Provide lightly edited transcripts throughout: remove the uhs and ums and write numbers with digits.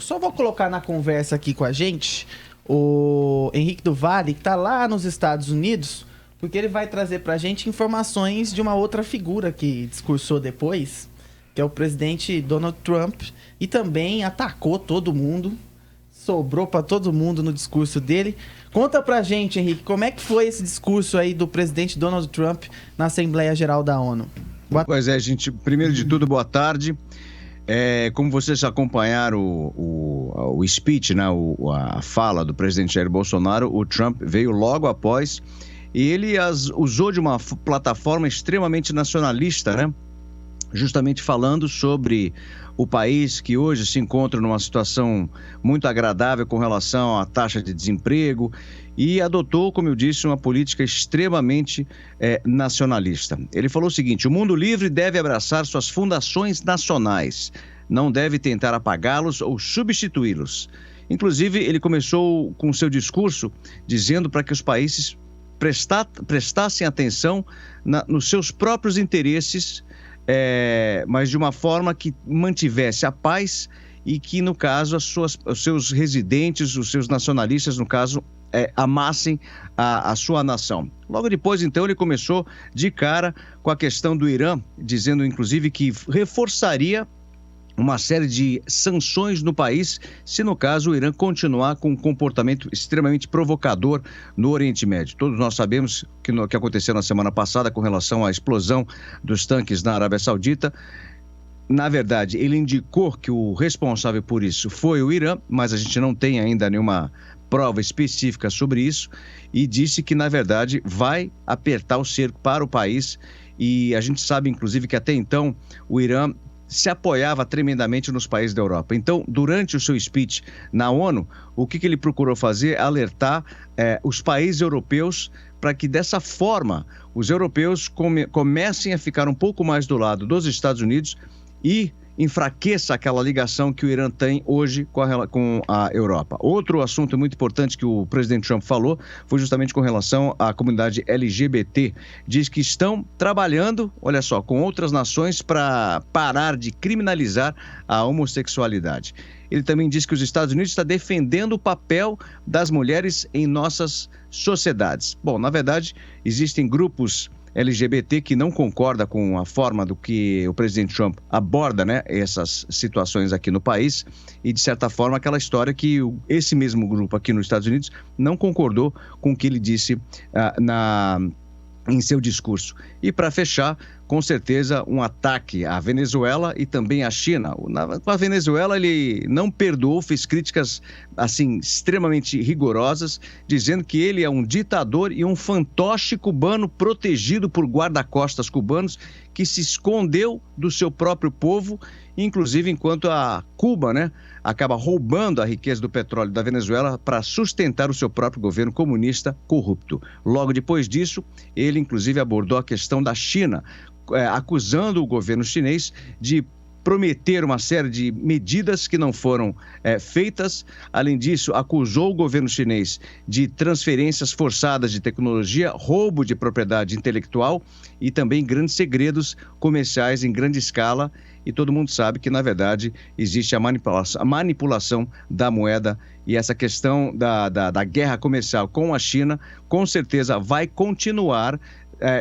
eu só vou colocar na conversa aqui com a gente o Henrique do Vale, que tá lá nos Estados Unidos, porque ele vai trazer pra gente informações de uma outra figura que discursou depois, que é o presidente Donald Trump, e também atacou todo mundo, sobrou pra todo mundo no discurso dele. Conta pra gente, Henrique, como é que foi esse discurso aí do presidente Donald Trump na Assembleia Geral da ONU? Pois é, gente, primeiro de tudo, boa tarde. Como vocês acompanharam o speech, né, a fala do presidente Jair Bolsonaro, o Trump veio logo após e ele usou de uma plataforma extremamente nacionalista, né? Justamente falando sobre o país que hoje se encontra numa situação muito agradável com relação à taxa de desemprego e adotou, como eu disse, uma política extremamente nacionalista. Ele falou o seguinte: o mundo livre deve abraçar suas fundações nacionais, não deve tentar apagá-los ou substituí-los. Inclusive, ele começou com seu discurso dizendo para que os países prestassem atenção nos seus próprios interesses, mas de uma forma que mantivesse a paz e que, no caso, os seus residentes, os seus nacionalistas, no caso, amassem a sua nação. Logo depois, então, ele começou de cara com a questão do Irã, dizendo, inclusive, que reforçaria uma série de sanções no país, se no caso o Irã continuar com um comportamento extremamente provocador no Oriente Médio. Todos nós sabemos que aconteceu na semana passada com relação à explosão dos tanques na Arábia Saudita. Na verdade, ele indicou que o responsável por isso foi o Irã, mas a gente não tem ainda nenhuma prova específica sobre isso, e disse que, na verdade, vai apertar o cerco para o país, e a gente sabe, inclusive, que até então o Irã se apoiava tremendamente nos países da Europa. Então, durante o seu speech na ONU, o que ele procurou fazer? Alertar os países europeus para que, dessa forma, os europeus comecem a ficar um pouco mais do lado dos Estados Unidos e enfraqueça aquela ligação que o Irã tem hoje com a Europa. Outro assunto muito importante que o presidente Trump falou foi justamente com relação à comunidade LGBT. Diz que estão trabalhando, olha só, com outras nações para parar de criminalizar a homossexualidade. Ele também diz que os Estados Unidos estão defendendo o papel das mulheres em nossas sociedades. Bom, na verdade, existem grupos LGBT que não concorda com a forma do que o presidente Trump aborda, né, essas situações aqui no país, e de certa forma aquela história que esse mesmo grupo aqui nos Estados Unidos não concordou com o que ele disse em seu discurso. E para fechar, com certeza um ataque à Venezuela e também à China. Com a Venezuela ele não perdoou, fez críticas assim extremamente rigorosas, dizendo que ele é um ditador e um fantoche cubano protegido por guarda-costas cubanos que se escondeu do seu próprio povo, inclusive enquanto a Cuba, né, acaba roubando a riqueza do petróleo da Venezuela para sustentar o seu próprio governo comunista corrupto. Logo depois disso, ele inclusive abordou a questão da China, acusando o governo chinês de prometer uma série de medidas que não foram feitas. Além disso, acusou o governo chinês de transferências forçadas de tecnologia, roubo de propriedade intelectual e também grandes segredos comerciais em grande escala. E todo mundo sabe que, na verdade, existe a manipulação da moeda, e essa questão da guerra comercial com a China, com certeza vai continuar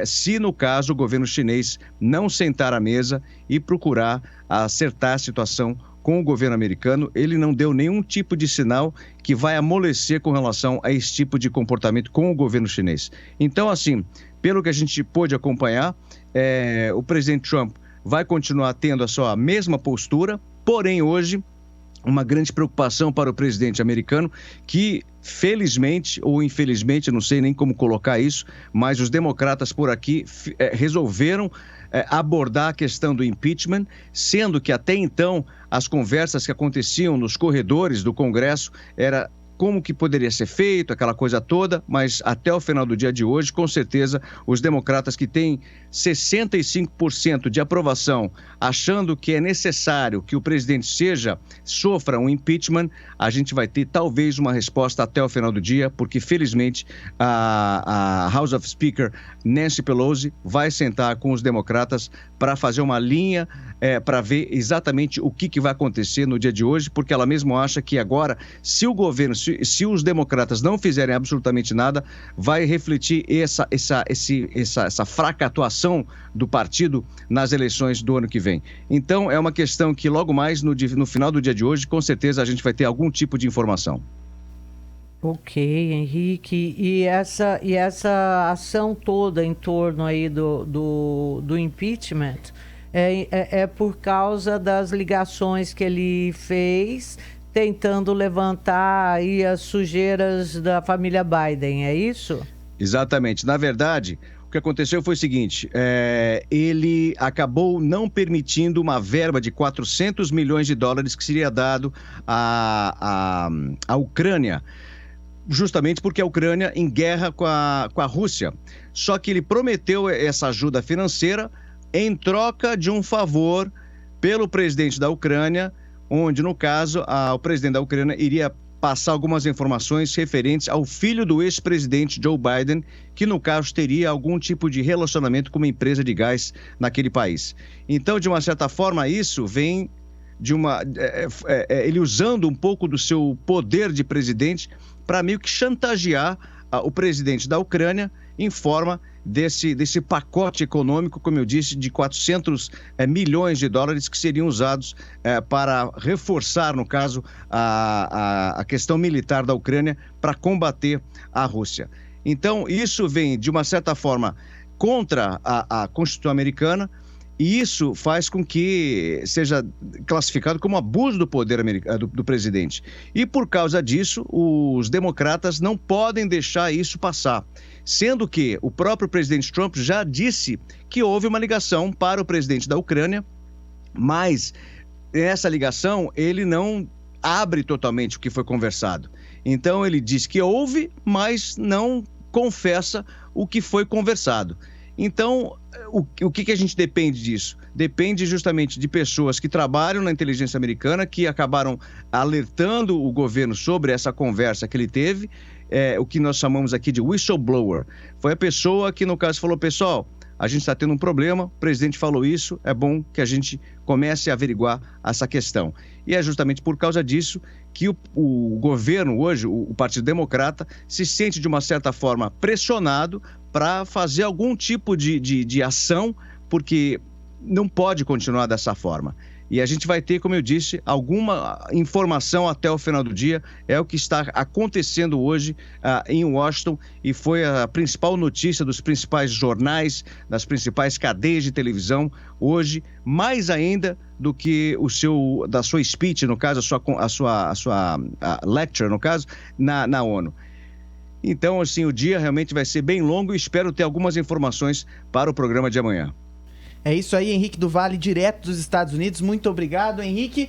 se, no caso, o governo chinês não sentar à mesa e procurar acertar a situação com o governo americano. Ele não deu nenhum tipo de sinal que vai amolecer com relação a esse tipo de comportamento com o governo chinês. Então, assim, pelo que a gente pôde acompanhar, o presidente Trump vai continuar tendo a sua mesma postura, porém hoje uma grande preocupação para o presidente americano, que felizmente ou infelizmente, não sei nem como colocar isso, mas os democratas por aqui resolveram abordar a questão do impeachment, sendo que até então as conversas que aconteciam nos corredores do Congresso era como que poderia ser feito, aquela coisa toda, mas até o final do dia de hoje, com certeza, os democratas que têm 65% de aprovação, achando que é necessário que o presidente sofra um impeachment, a gente vai ter talvez uma resposta até o final do dia, porque felizmente a House of Speaker Nancy Pelosi vai sentar com os democratas para fazer uma linha para ver exatamente o que vai acontecer no dia de hoje, porque ela mesma acha que agora, se o governo, se os democratas não fizerem absolutamente nada, vai refletir essa fraca atuação do partido nas eleições do ano que vem. Então, é uma questão que logo mais, no final do dia de hoje, com certeza a gente vai ter algum tipo de informação. Ok, Henrique. E essa ação toda em torno aí do impeachment é por causa das ligações que ele fez, tentando levantar aí as sujeiras da família Biden, é isso? Exatamente. Na verdade, o que aconteceu foi o seguinte, ele acabou não permitindo uma verba de 400 milhões de dólares que seria dado à Ucrânia, justamente porque a Ucrânia em guerra com a Rússia. Só que ele prometeu essa ajuda financeira em troca de um favor pelo presidente da Ucrânia, onde, no caso, o presidente da Ucrânia iria passar algumas informações referentes ao filho do ex-presidente Joe Biden, que, no caso, teria algum tipo de relacionamento com uma empresa de gás naquele país. Então, de uma certa forma, isso vem de ele usando um pouco do seu poder de presidente para meio que chantagear o presidente da Ucrânia em forma desse pacote econômico, como eu disse, de 400 milhões de dólares que seriam usados para reforçar, no caso, a questão militar da Ucrânia para combater a Rússia. Então, isso vem, de uma certa forma, contra a Constituição americana, e isso faz com que seja classificado como abuso do poder do presidente. E por causa disso, os democratas não podem deixar isso passar. Sendo que o próprio presidente Trump já disse que houve uma ligação para o presidente da Ucrânia, mas essa ligação ele não abre totalmente o que foi conversado. Então ele diz que houve, mas não confessa o que foi conversado. Então, o que a gente depende disso? Depende justamente de pessoas que trabalham na inteligência americana, que acabaram alertando o governo sobre essa conversa que ele teve, o que nós chamamos aqui de whistleblower. Foi a pessoa que, no caso, falou, pessoal, a gente está tendo um problema, o presidente falou isso, é bom que a gente comece a averiguar essa questão. E é justamente por causa disso que o governo hoje, o Partido Democrata, se sente de uma certa forma pressionado para fazer algum tipo de ação, porque não pode continuar dessa forma. E a gente vai ter, como eu disse, alguma informação até o final do dia. É o que está acontecendo hoje em Washington, e foi a principal notícia dos principais jornais, das principais cadeias de televisão hoje, mais ainda do que da sua speech, no caso, a sua lecture, no caso, na ONU. Então, assim, o dia realmente vai ser bem longo e espero ter algumas informações para o programa de amanhã. É isso aí, Henrique do Vale, direto dos Estados Unidos. Muito obrigado, Henrique.